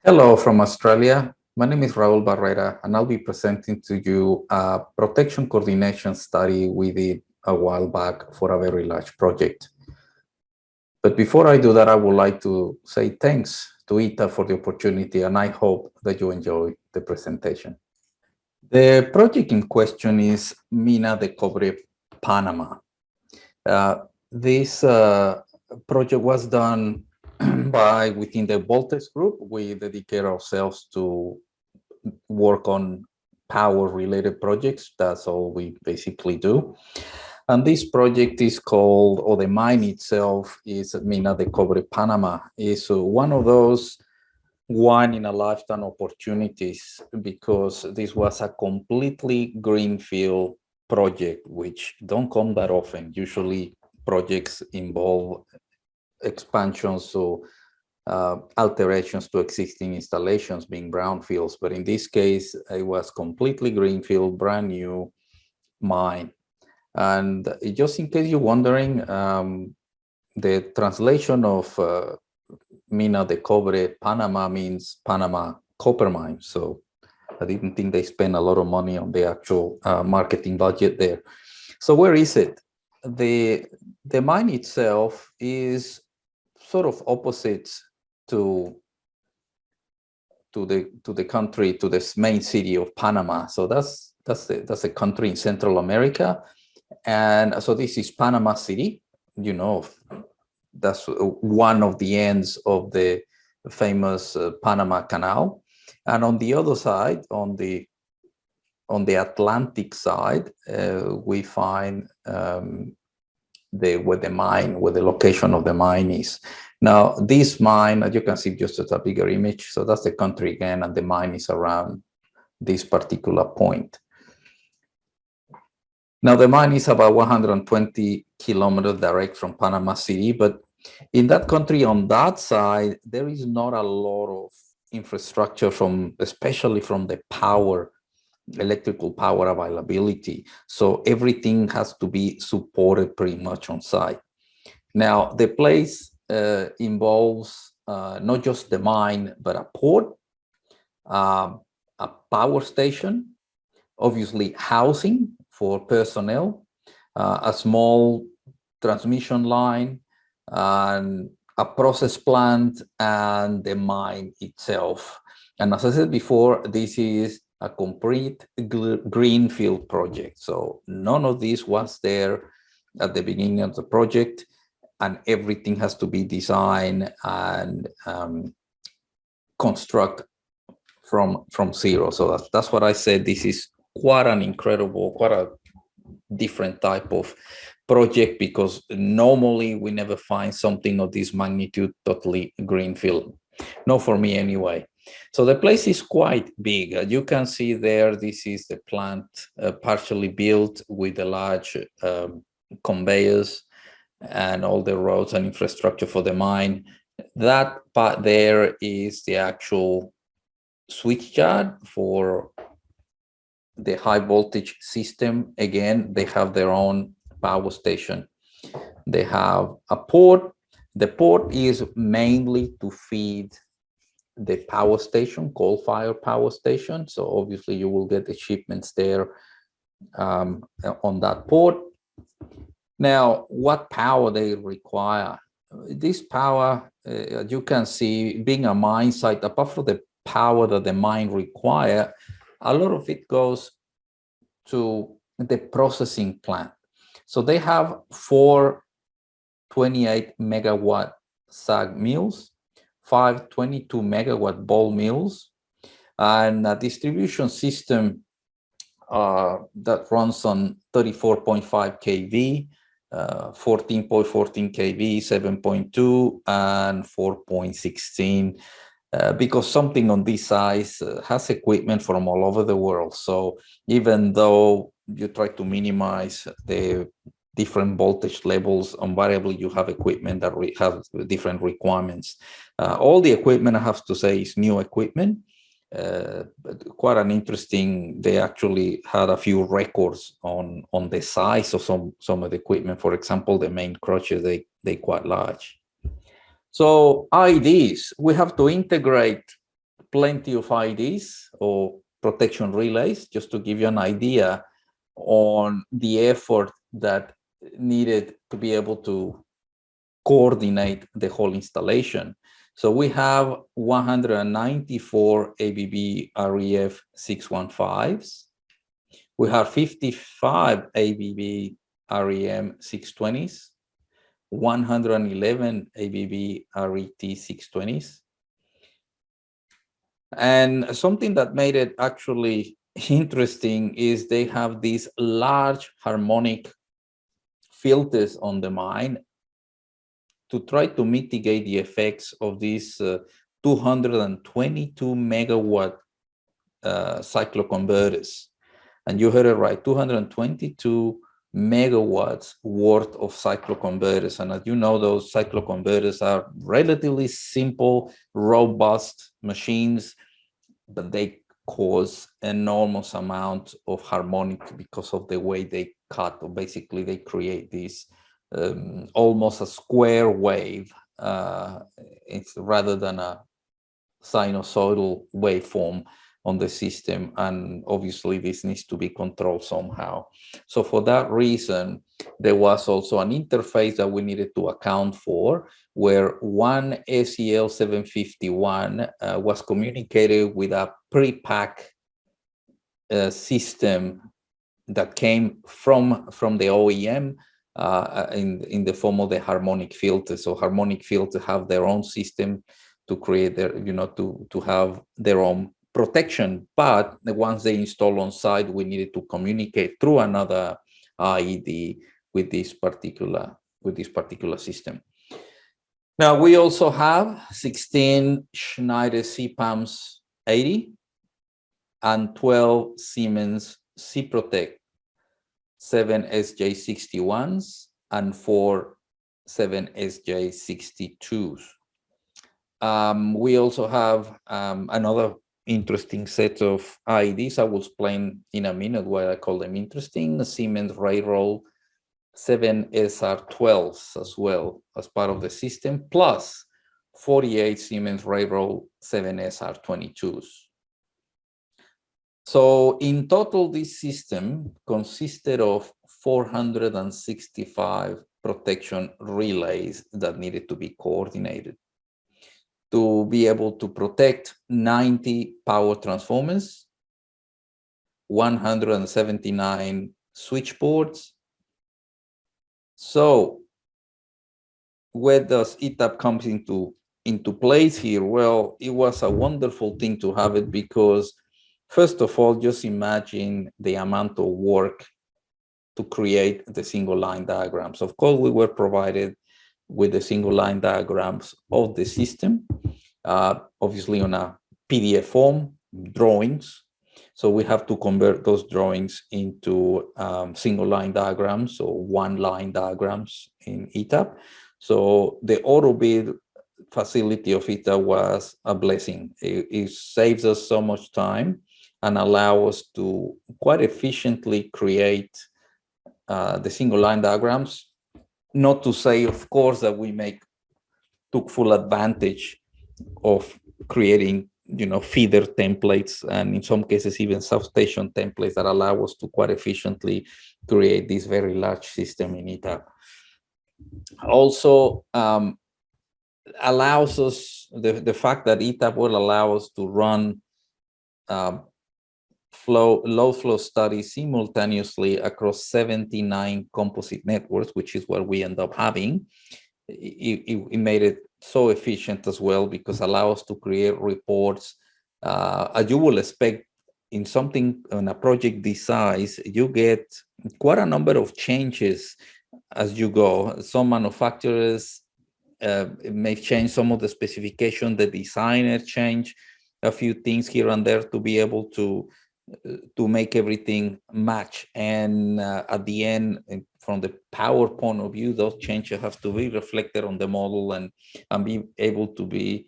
Hello from Australia. My name is Raul Barrera, and I'll be presenting to you a protection coordination study we did a while back for a very large project. But before I do that, I would like to say thanks to ETAP for the opportunity, and I hope that you enjoy the presentation. The project in question is Mina de Cobre, Panama. This project was done within the Voltage group. We dedicate ourselves to work on power-related projects. That's all we basically do. And this project is called, or the mine itself is Mina de Cobre, Panama. Is one of those one-in-a-lifetime opportunities because this was a completely greenfield project, which don't come that often. Usually projects involve expansions, so alterations to existing installations being brownfields, but in this case, it was completely greenfield, brand new mine. And just in case you're wondering, the translation of Mina de Cobre, Panama means Panama copper mine. So I didn't think they spent a lot of money on the actual marketing budget there. So where is it? The mine itself is sort of opposite to the country, to this main city of Panama. So that's a country in Central America, and so this is Panama City. You know, that's one of the ends of the famous Panama Canal, and on the other side, on the Atlantic side, we find where the location of the mine is. Now, this mine, as you can see, just as a bigger image. So that's the country again, and the mine is around this particular point. Now, the mine is about 120 kilometers direct from Panama City, but in that country, on that side, there is not a lot of infrastructure especially from the electrical power availability. So everything has to be supported pretty much on site. Now, the place involves not just the mine, but a port, a power station, obviously housing for personnel, a small transmission line, and a process plant, and the mine itself. And as I said before, this is a complete greenfield project. So none of this was there at the beginning of the project, and everything has to be designed and construct from zero. So that's what I said. This is quite a different type of project, because normally we never find something of this magnitude totally greenfield. Not for me anyway. So the place is quite big. You can see there, this is the plant partially built with the large conveyors and all the roads and infrastructure for the mine. That part there is the actual switchyard for the high voltage system. Again, they have their own power station. They have a port. The port is mainly to feed the power station, coal-fired power station. So obviously you will get the shipments there on that port. Now, what power they require? This power, you can see, being a mine site, apart from the power that the mine require, a lot of it goes to the processing plant. So they have 4 28 megawatt SAG mills, 5 22 megawatt ball mills, and a distribution system that runs on 34.5 kV, 14.14 kV, 7.2, and 4.16, because something on this size has equipment from all over the world. So even though you try to minimize the different voltage levels, invariably you have equipment that have different requirements. All the equipment, I have to say, is new equipment. But quite an interesting, they actually had a few records on the size of some of the equipment. For example, the main crutches, they quite large. So IDs, we have to integrate plenty of IDs or protection relays, just to give you an idea on the effort that needed to be able to coordinate the whole installation. So we have 194 ABB REF 615s. We have 55 ABB REM 620s, 111 ABB RET 620s. And something that made it actually interesting is they have these large harmonic filters on the mine to try to mitigate the effects of these 222 megawatt cycloconverters. And you heard it right, 222 megawatts worth of cycloconverters. And as you know, those cycloconverters are relatively simple, robust machines, but they cause enormous amount of harmonic because of the way they cut, or basically they create this almost a square wave. It's rather than a sinusoidal waveform on the system, and obviously this needs to be controlled somehow. So for that reason, there was also an interface that we needed to account for, where one SEL 751 was communicated with a pre-pack system that came from the OEM in the form of the harmonic filter. So harmonic filters have their own system to create their, to have their own protection, but once they install on site, we needed to communicate through another IED with this particular system. Now we also have 16 Schneider CPAMs 80 and 12 Siemens C-Protect 7 SJ61s and 4 7 SJ62s. We also have another interesting set of IEDs. I will explain in a minute why I call them interesting. The Siemens Railroad 7 SR12s as well as part of the system, plus 48 Siemens Railroad 7 SR22s. So in total, this system consisted of 465 protection relays that needed to be coordinated to be able to protect 90 power transformers, 179 switchboards. So where does ETAP comes into place here? Well, it was a wonderful thing to have it because, first of all, just imagine the amount of work to create the single line diagrams. Of course, we were provided with the single line diagrams of the system, obviously on a PDF form, drawings. So we have to convert those drawings into single line diagrams or one line diagrams in ETAP. So the auto bid facility of ETAP was a blessing. It saves us so much time and allow us to quite efficiently create the single line diagrams. Not to say, of course, that we took full advantage of creating, feeder templates, and in some cases even substation templates that allow us to quite efficiently create this very large system in ETAP. Also, allows us, the fact that ETAP will allow us to run load flow studies simultaneously across 79 composite networks, which is what we end up having. It made it so efficient as well, because allow us to create reports. As you will expect in something, in a project this size, you get quite a number of changes as you go. Some manufacturers may change some of the specification, the designer change a few things here and there to be able to make everything match. And at the end, from the power point of view, those changes have to be reflected on the model and be able to be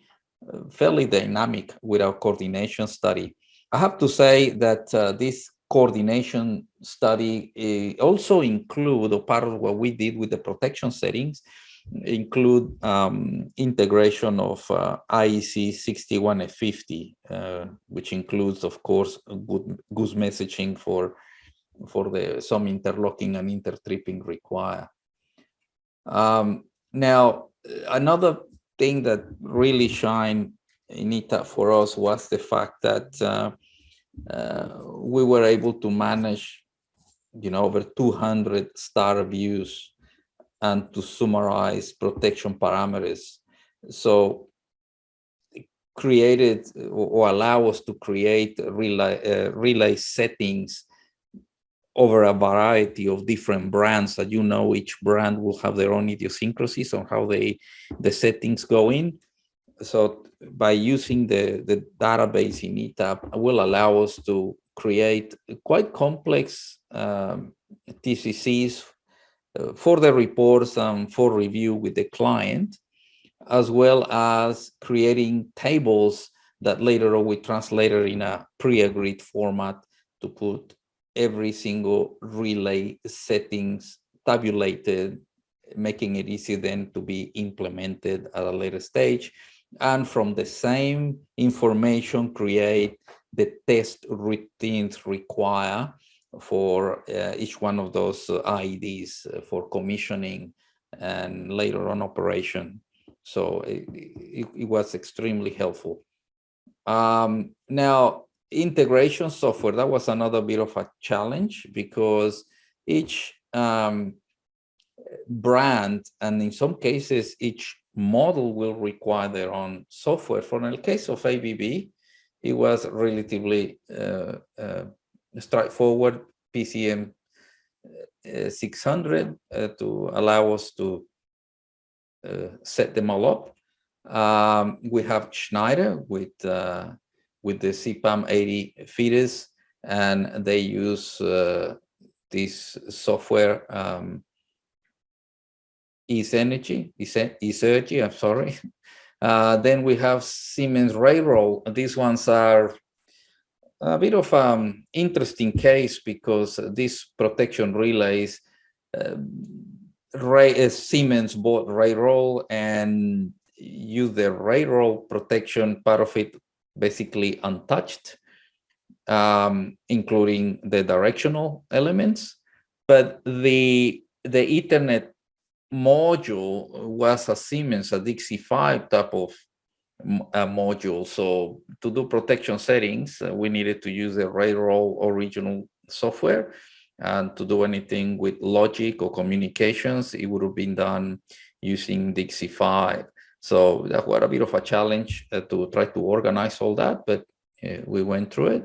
fairly dynamic with our coordination study. I have to say that this coordination study also include, or part of what we did with the protection settings, include integration of IEC 6150, which includes, of course, goose messaging for some interlocking and inter-tripping require. Now, another thing that really shined in ETAP for us was the fact that we were able to manage, over 200 star views and to summarize protection parameters. So created or allow us to create relay settings over a variety of different brands that, each brand will have their own idiosyncrasies on how the settings go in. So by using the database in ETAP will allow us to create quite complex TCCs for the reports and for review with the client, as well as creating tables that later on we translated in a pre-agreed format to put every single relay settings tabulated, making it easy then to be implemented at a later stage. And from the same information, create the test routines required for each one of those IEDs for commissioning and later on operation. So it was extremely helpful. Now, integration software, that was another bit of a challenge because each brand, and in some cases, each model will require their own software. For in the case of ABB, it was relatively straightforward, PCM 600 to allow us to set them all up. We have Schneider with the CPAM 80 feeders, and they use this software, Easergy, I'm sorry. Then we have Siemens Rayroll. These ones are a bit of an interesting case because these protection relays, Siemens bought Rayroll and used the Rayroll protection, part of it basically untouched, including the directional elements. But the Ethernet module was a Siemens, a Dixie 5 type of module. So to do protection settings, we needed to use the Rayroll original software. And to do anything with logic or communications, it would have been done using Dixie 5. So that was a bit of a challenge to try to organize all that, but we went through it.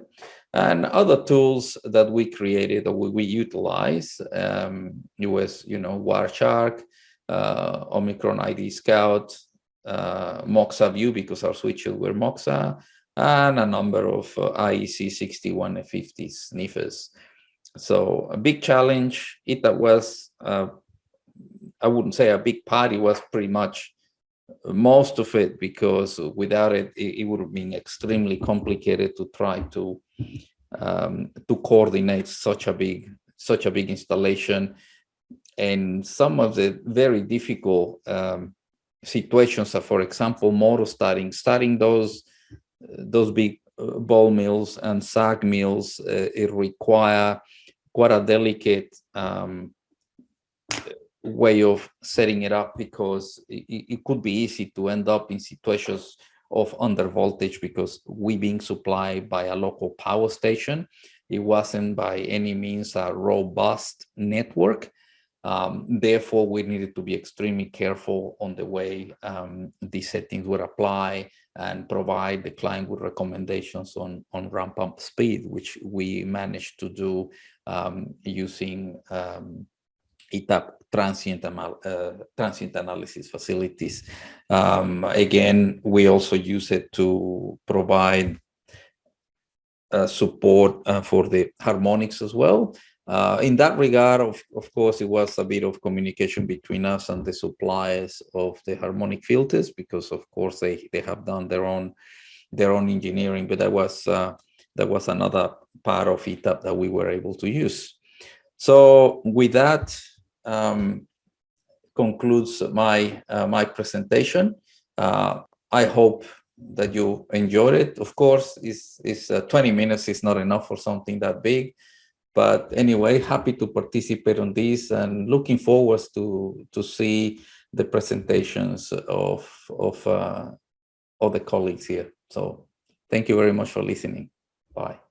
And other tools that we created or we utilize, it was, Wireshark, Omicron ID Scout, Moxa View, because our switches were Moxa, and a number of IEC 6150 sniffers. So a big challenge. It was, I wouldn't say a big part, it was pretty much most of it, because without it, it would have been extremely complicated to try to coordinate such a big installation. And some of the very difficult situations are, for example, motor starting those big ball mills and sag mills. It require quite a delicate way of setting it up, because it could be easy to end up in situations of under voltage because we being supplied by a local power station. It wasn't by any means a robust network. Therefore, we needed to be extremely careful on the way these settings would apply and provide the client with recommendations on ramp up speed, which we managed to do using ETAP transient analysis facilities. Again, we also use it to provide support for the Harmonics as well. In that regard, of course, it was a bit of communication between us and the suppliers of the harmonic filters, because of course they have done their own engineering, but that was another part of ETAP that we were able to use. So with that, concludes my presentation. I hope that you enjoyed it. Of course, is 20 minutes is not enough for something that big. But anyway, happy to participate on this and looking forward to see the presentations of the colleagues here. So thank you very much for listening. Bye.